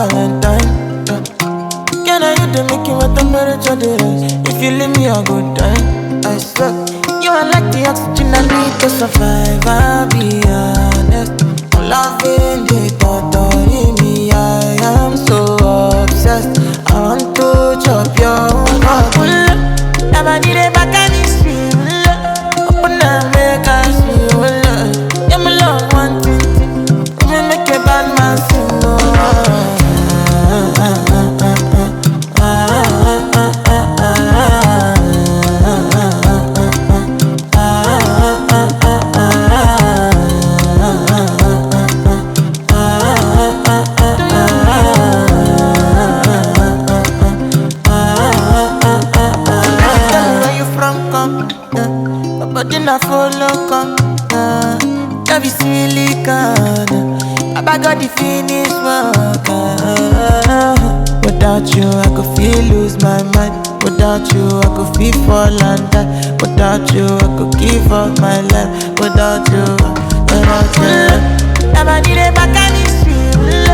Valentine. Can I you to make you my temperature the rise? If you leave me, I go die. I swear, you are like the oxygen I need to survive. I'll be honest. I'm loving the thought of me. I am so obsessed. I want to chop your heart. Never did it back and it's real. Open up, make us feel. Yeah, my love, one thing. Me make a bad man sing. But then I follow come, that be silicon. I got the finish work. Without you, I could feel lose my mind. Without you, I could feel fall and die. Without you, I could give up my life. Without you, never need a back and it's real.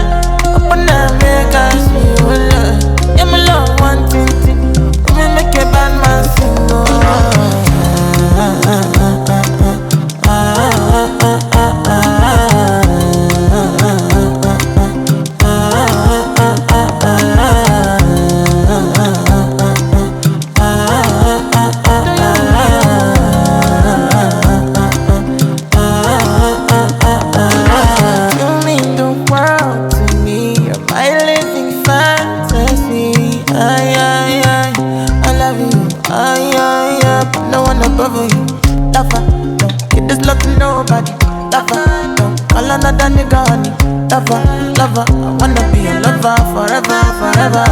Open up, make us feel. Yeah, my love, one thing. Me make a bad man sing. No one above you. Lover, don't get this love to nobody. Lover, don't call another nigga honey. Lover, I wanna be a lover forever, forever.